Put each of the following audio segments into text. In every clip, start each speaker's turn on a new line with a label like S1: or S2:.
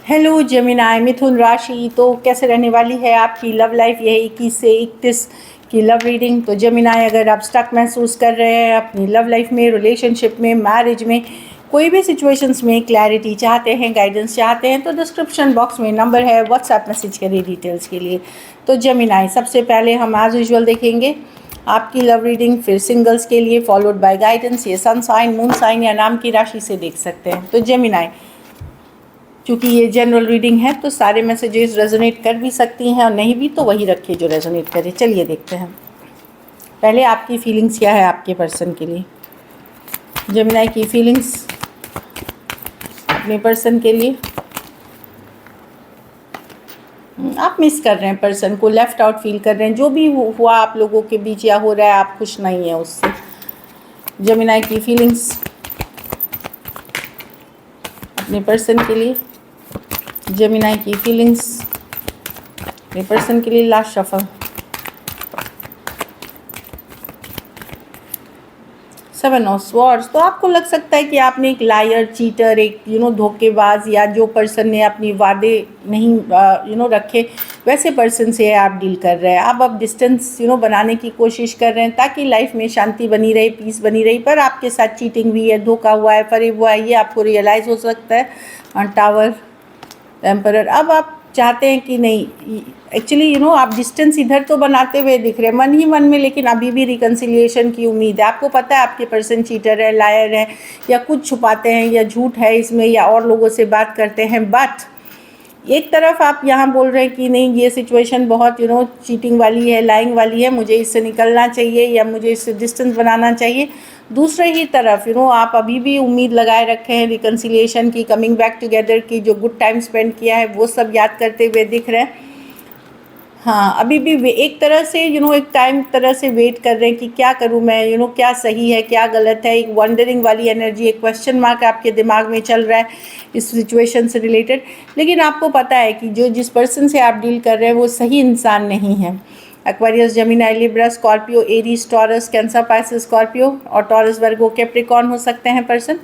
S1: Hello Gemini मिथुन राशि, तो कैसे रहने वाली है आपकी लव लाइफ? यह 21 से 31 की लव रीडिंग। तो जेमिनाई, अगर आप स्टक महसूस कर रहे हैं अपनी लव लाइफ में, रिलेशनशिप में, मैरिज में, कोई भी सिचुएशंस में क्लैरिटी चाहते हैं, गाइडेंस चाहते हैं, तो डिस्क्रिप्शन बॉक्स में नंबर है, व्हाट्सएप मैसेज करिए डिटेल्स के लिए। तो जेमिनाई, सबसे पहले हम एज यूजुअल देखेंगे आपकी लव रीडिंग, फिर सिंगल्स के लिए, फॉलोड बाय गाइडेंस। ये सन साइन, मून साइन या नाम की राशि से देख सकते हैं। तो जेमिनाई, क्योंकि ये जनरल रीडिंग है तो सारे मैसेजेस रेजोनेट कर भी सकती हैं और नहीं भी तो वही रखिए जो रेजोनेट करे। चलिए देखते हैं पहले आपकी फीलिंग्स क्या है आपके पर्सन के लिए। जेमिनाई की फीलिंग्स अपने पर्सन के लिए, आप मिस कर रहे हैं पर्सन को, लेफ्ट आउट फील कर रहे हैं। जो भी हुआ आप लोगों के बीच या हो रहा है, आप खुश नहीं है उससे। जेमिनाई की फीलिंग्स अपने पर्सन के लिए, जेमिनाई की फीलिंग्स अपने पर्सन के लिए। Last shuffle, 7 of swords. तो आपको लग सकता है कि आपने एक लायर, चीटर, एक धोखेबाज, या जो पर्सन ने अपनी वादे नहीं रखे, वैसे पर्सन से आप डील कर रहे हैं। आप अब डिस्टेंस बनाने की कोशिश कर रहे हैं ताकि लाइफ में शांति बनी रहे, पीस बनी रही, पर आपके साथ चीटिंग हुई है, धोखा हुआ है, फरेब हुआ है, ये आपको रियलाइज़ हो सकता है। Tower, emperor. अब आप चाहते हैं कि नहीं, एक्चुअली आप डिस्टेंस इधर तो बनाते हुए दिख रहे हैं मन ही मन में, लेकिन अभी भी रिकन्सिलिएशन की उम्मीद है। आपको पता है आपके पर्सन चीटर है, लायर है, या कुछ छुपाते हैं, या झूठ है इसमें, या और लोगों से बात करते हैं। बट एक तरफ आप यहाँ बोल रहे हैं कि नहीं, ये सिचुएशन बहुत चीटिंग वाली है, लाइंग वाली है, मुझे इससे निकलना चाहिए या मुझे इससे डिस्टेंस बनाना चाहिए। दूसरे ही तरफ आप अभी भी उम्मीद लगाए रखे हैं रिकन्सिलिएशन की, कमिंग बैक टुगेदर की, जो गुड टाइम स्पेंड किया है वो सब याद करते हुए दिख रहे हैं। हाँ, अभी भी एक तरह से एक टाइम तरह से वेट कर रहे हैं कि क्या करूँ मैं, क्या सही है क्या गलत है। एक वंडरिंग वाली एनर्जी, एक क्वेश्चन मार्क आपके दिमाग में चल रहा है इस सिचुएशन से रिलेटेड। लेकिन आपको पता है कि जिस पर्सन से आप डील कर रहे हैं वो सही इंसान नहीं है। Aquarius, Gemini, Libra, Scorpio, Aries, taurus, cancer, Pisces, Scorpio और टॉरस, वर्गो, कैप्रिकॉर्न हो सकते हैं पर्सन।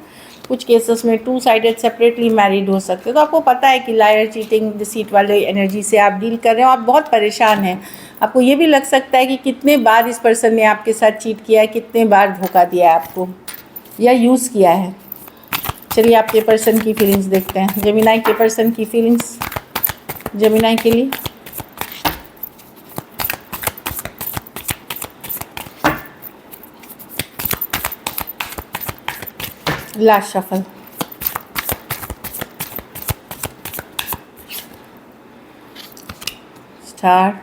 S1: कुछ केसेस में 2 साइडेड सेपरेटली मैरिड हो सकते हैं। तो आपको पता है कि लायर, चीटिंग, डिसीट वाले एनर्जी से आप डील कर रहे हो। आप बहुत परेशान हैं। आपको ये भी लग सकता है कि कितने बार इस पर्सन ने आपके साथ चीट किया है, कितने बार धोखा दिया है आपको या यूज़ किया है। चलिए आपके पर्सन की फीलिंग्स देखते हैं। जेमिनी के पर्सन की फीलिंग्स जेमिनी के लिए। Last shuffle, star,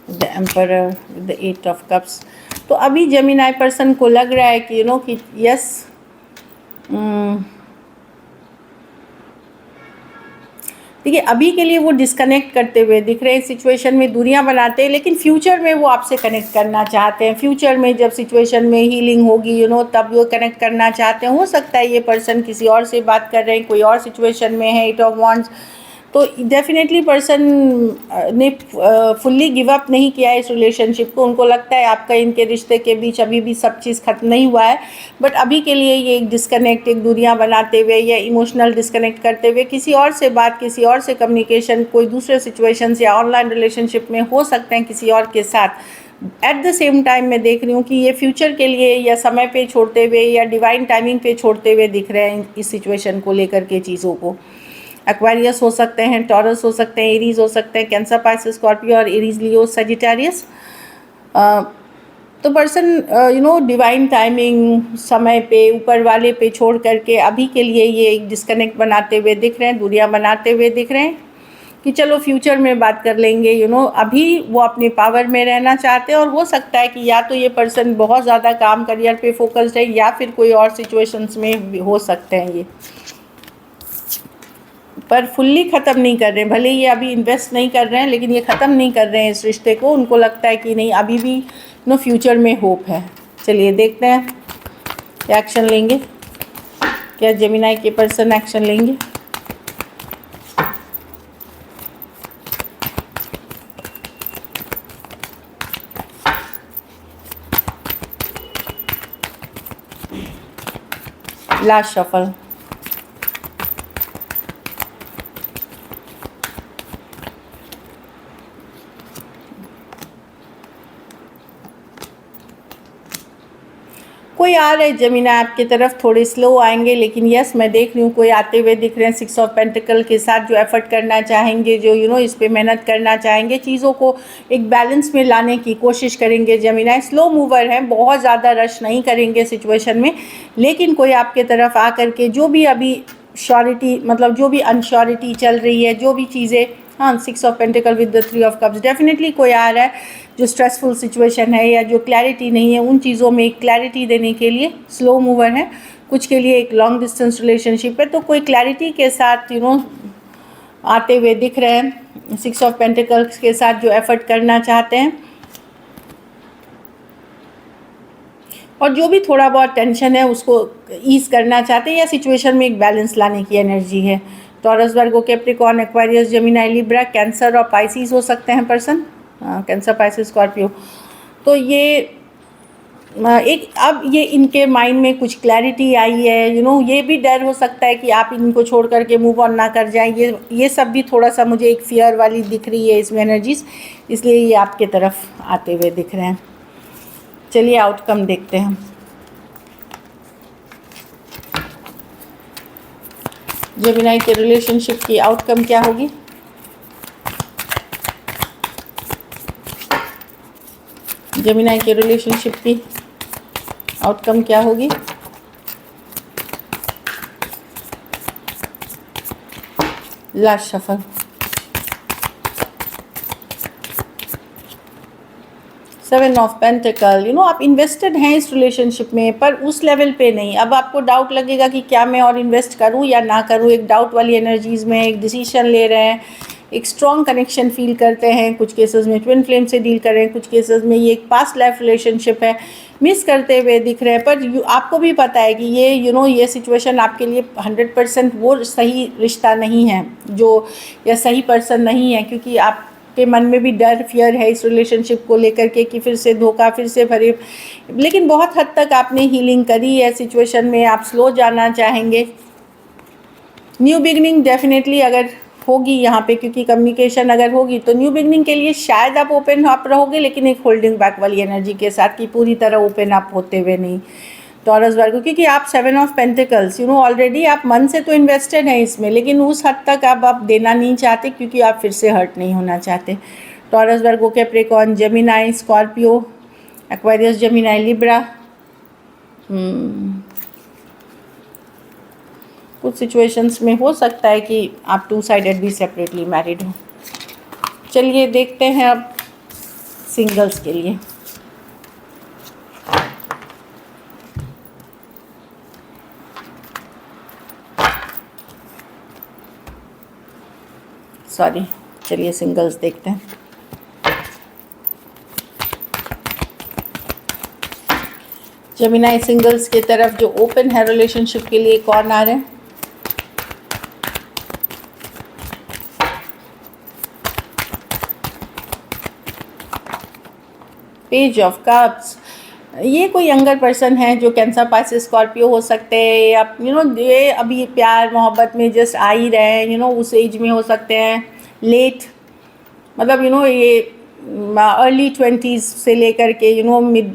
S1: the emperor, the 8 of cups. तो अभी जेमिनी पर्सन को लग रहा है कि कि यस, देखिए अभी के लिए वो डिस्कनेक्ट करते हुए दिख रहे हैं, सिचुएशन में दूरियां बनाते हैं, लेकिन फ्यूचर में वो आपसे कनेक्ट करना चाहते हैं। फ्यूचर में जब सिचुएशन में हीलिंग होगी तब वो कनेक्ट करना चाहते हैं। हो सकता है ये पर्सन किसी और से बात कर रहे हैं, कोई और सिचुएशन में है। 8 ऑफ वांड्स, तो डेफिनेटली पर्सन ने फुल्ली गिव अप नहीं किया है इस रिलेशनशिप को। उनको लगता है आपका इनके रिश्ते के बीच अभी भी सब चीज़ खत्म नहीं हुआ है, बट अभी के लिए ये एक डिस्कनेक्ट, एक दूरियां बनाते हुए या इमोशनल डिस्कनेक्ट करते हुए किसी और से बात, किसी और से कम्युनिकेशन, कोई दूसरे सिचुएशंस या ऑनलाइन रिलेशनशिप में हो सकते हैं किसी और के साथ। एट द सेम टाइम मैं देख रही हूँ कि ये फ्यूचर के लिए या समय पे छोड़ते हुए या डिवाइन टाइमिंग पे छोड़ते हुए दिख रहे हैं इस सिचुएशन को लेकर के चीज़ों को। एक्वेरियस हो सकते हैं, टॉरस हो सकते हैं, एरीज हो सकते हैं, कैंसर, पाइसेस, स्कॉर्पियो और एरीज, लियो, सजिटेरियस। तो पर्सन डिवाइन टाइमिंग, समय पे, ऊपर वाले पे छोड़ करके अभी के लिए ये एक डिस्कनेक्ट बनाते हुए दिख रहे हैं, दूरियां बनाते हुए दिख रहे हैं कि चलो फ्यूचर में बात कर लेंगे। अभी वो अपने पावर में रहना चाहते हैं। और हो सकता है कि या तो ये पर्सन बहुत ज़्यादा काम, करियर पे फोकस्ड है, या फिर कोई और सिचुएशंस में हो सकते हैं ये, पर फुल्ली ख़त्म नहीं कर रहे हैं। भले ये अभी इन्वेस्ट नहीं कर रहे हैं, लेकिन ये ख़त्म नहीं कर रहे हैं इस रिश्ते को। उनको लगता है कि नहीं, अभी भी फ्यूचर में होप है। चलिए देखते हैं क्या एक्शन लेंगे, क्या जेमिनी के पर्सन एक्शन लेंगे। लास्ट शफल, कोई आ रहे जमीना आपकी तरफ, थोड़े स्लो आएंगे, लेकिन यस मैं देख रही हूँ कोई आते हुए दिख रहे हैं 6 ऑफ पेंटिकल के साथ, जो एफर्ट करना चाहेंगे, जो इस पे मेहनत करना चाहेंगे, चीज़ों को एक बैलेंस में लाने की कोशिश करेंगे। जमीना स्लो मूवर हैं, बहुत ज़्यादा रश नहीं करेंगे सिचुएशन में, लेकिन कोई आपके तरफ आ करके जो भी अभी श्योरिटी, मतलब जो भी अनश्योरिटी चल रही है, जो भी चीज़ें, हाँ 6 of pentacle with the 3 of cups, definitely कोई आ रहा है जो स्ट्रेसफुल सिचुएशन है या जो क्लैरिटी नहीं है, उन चीज़ों में एक क्लैरिटी देने के लिए स्लो मूवर है। कुछ के लिए एक लॉन्ग डिस्टेंस रिलेशनशिप है, तो कोई क्लैरिटी के साथ आते हुए दिख रहे हैं 6 ऑफ पेंटिकल्स के साथ, जो एफर्ट करना चाहते हैं, और जो भी थोड़ा बहुत टेंशन है उसको ईज करना चाहते हैं, या सिचुएशन में एक बैलेंस लाने की एनर्जी है। Taurus, Virgo, Capricorn, Aquarius, Gemini, Libra, Cancer और पाइसिस हो सकते हैं पर्सन, कैंसर, पाइसिस, स्कॉर्पियो। तो ये एक अब ये इनके माइंड में कुछ क्लैरिटी आई है, ये भी डर हो सकता है कि आप इनको छोड़ करके मूव ऑन ना कर जाएं, ये सब भी थोड़ा सा मुझे एक फियर वाली दिख रही है इसमें एनर्जीज, इसलिए ये आपके तरफ आते हुए दिख रहे हैं। चलिए आउटकम देखते हैं। जेमिनी के रिलेशनशिप की आउटकम क्या होगी? जेमिनी के रिलेशनशिप की आउटकम क्या होगी? Last shuffle. Seven of pentacle, आप इन्वेस्टेड हैं इस रिलेशनशिप में, पर उस लेवल पे नहीं। अब आपको डाउट लगेगा कि क्या मैं और इन्वेस्ट करूं या ना करूं, एक डाउट वाली एनर्जीज में एक डिसीजन ले रहे हैं, एक स्ट्रॉन्ग कनेक्शन फील करते हैं। कुछ केसेस में ट्विन फ्लेम से डील कर रहे हैं, कुछ केसेस में ये एक पास्ट लाइफ रिलेशनशिप है, मिस करते हुए दिख रहे हैं। पर आपको भी पता है कि ये ये सिचुएशन आपके लिए 100% वो सही रिश्ता नहीं है, जो या सही पर्सन नहीं है, क्योंकि आप के मन में भी डर, फियर है इस रिलेशनशिप को लेकर के कि फिर से धोखा, फिर से भरे। लेकिन बहुत हद तक आपने हीलिंग करी है सिचुएशन में, आप स्लो जाना चाहेंगे। न्यू बिगनिंग डेफिनेटली अगर होगी यहाँ पे, क्योंकि कम्युनिकेशन अगर होगी तो न्यू बिगनिंग के लिए शायद आप ओपन अप रहोगे, लेकिन एक होल्डिंग बैक वाली एनर्जी के साथ, कि पूरी तरह ओपन अप होते हुए नहीं। टॉरस, वर्गो, क्योंकि आप 7 ऑफ पेंटिकल्स, ऑलरेडी आप मन से तो इन्वेस्टेड हैं इसमें, लेकिन उस हद तक अब आप देना नहीं चाहते, क्योंकि आप फिर से हर्ट नहीं होना चाहते। Taurus, Virgo, Capricorn, Gemini, Scorpio, Aquarius, Gemini, Libra. कुछ सिचुएशंस में हो सकता है कि आप 2 साइडेड भी सेपरेटली मैरिड हो। चलिए देखते हैं अब सिंगल्स के लिए। सॉरी, चलिए सिंगल्स देखते हैं। जेमिनी सिंगल्स की तरफ जो ओपन है रिलेशनशिप के लिए, कौन आ रहे हैं? Page of cups. ये कोई यंगर पर्सन है जो कैंसर, पाइसिस, स्कॉर्पियो हो सकते हैं, या ये अभी प्यार मोहब्बत में जस्ट आ ही रहे हैं, उस एज में हो सकते हैं, लेट, मतलब ये अर्ली 20s से लेकर के मिड,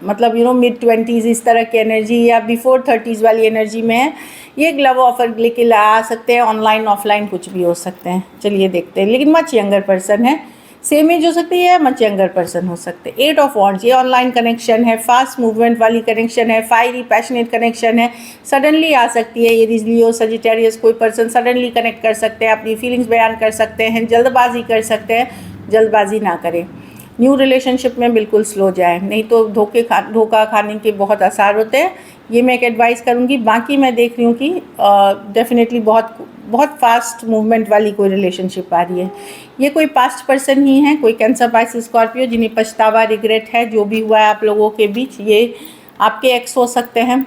S1: मतलब मिड 20s इस तरह की एनर्जी, या बिफोर 30s वाली एनर्जी में है। ये एक लव ऑफर लेके ला सकते हैं, ऑनलाइन ऑफलाइन कुछ भी हो सकते हैं। चलिए देखते हैं, लेकिन मच यंगर पर्सन है, सेम एज हो सकती है, मच यंगर पर्सन हो सकते हैं। 8 ऑफ वॉन्ड्स, ये ऑनलाइन कनेक्शन है, फास्ट मूवमेंट वाली कनेक्शन है, फायरी पैशनेट कनेक्शन है, सडनली आ सकती है। ये लियो, सजिटेरियस कोई पर्सन सडनली कनेक्ट कर सकते हैं, अपनी फीलिंग्स बयान कर सकते हैं, जल्दबाजी कर सकते हैं, जल्दबाजी ना करें। न्यू रिलेशनशिप में बिल्कुल स्लो जाए, नहीं तो धोखा खाने के बहुत आसार होते हैं। ये मैं एक एडवाइस करूँगी। बाकी मैं देख रही हूँ कि डेफिनेटली बहुत फास्ट मूवमेंट वाली कोई रिलेशनशिप आ रही है। ये कोई पास्ट पर्सन ही है, कोई कैंसर, पाइसिस, स्कॉर्पियो, जिन्हें पछतावा, रिग्रेट है जो भी हुआ है आप लोगों के बीच। ये आपके एक्स हो सकते हैं।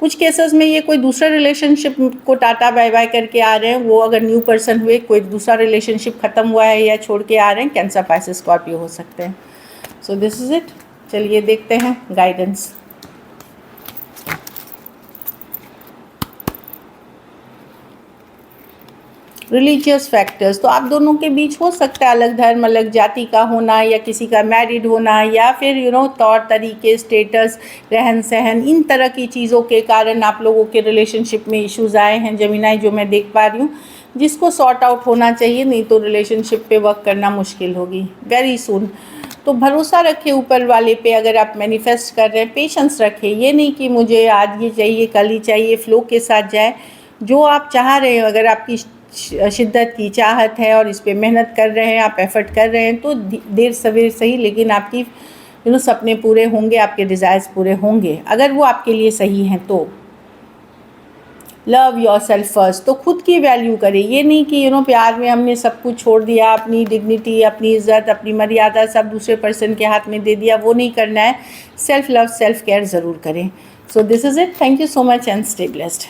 S1: कुछ केसेस में ये कोई दूसरा रिलेशनशिप को टाटा बाय बाय करके आ रहे हैं, वो अगर न्यू पर्सन हुए, कोई दूसरा रिलेशनशिप ख़त्म हुआ है या छोड़ के आ रहे हैं, कैंसर, पाइसिस, स्कॉर्पियो हो सकते हैं। So this is it. चलिए देखते हैं गाइडेंस। रिलीजियस फैक्टर्स, तो आप दोनों के बीच हो सकता है अलग धर्म अलग जाति का होना, या किसी का मैरिड होना, या फिर तौर तरीके, स्टेटस, रहन सहन, इन तरह की चीज़ों के कारण आप लोगों के रिलेशनशिप में इश्यूज़ आए हैं जमीनाई, जो मैं देख पा रही हूँ, जिसको सॉर्ट आउट होना चाहिए, नहीं तो रिलेशनशिप पे वर्क करना मुश्किल होगी वेरी सून। तो भरोसा रखें ऊपर वाले पे, अगर आप मैनिफेस्ट कर रहे हैं पेशेंस रखें, ये नहीं कि मुझे आज ये चाहिए कल ही चाहिए, फ्लो के साथ जाए। जो आप चाह रहे हैं, अगर आपकी शिद्दत की चाहत है और इस पे मेहनत कर रहे हैं, आप एफर्ट कर रहे हैं, तो देर सवेर सही लेकिन आपकी सपने पूरे होंगे, आपके डिज़ायर्स पूरे होंगे, अगर वो आपके लिए सही हैं तो। लव योर सेल्फ फर्स्ट, तो खुद की वैल्यू करें। ये नहीं कि प्यार में हमने सब कुछ छोड़ दिया, अपनी डिग्निटी, अपनी इज़्ज़त, अपनी मर्यादा सब दूसरे पर्सन के हाथ में दे दिया, वो नहीं करना है। सेल्फ लव, सेल्फ केयर ज़रूर करें। So this is it, thank you so much and stay blessed.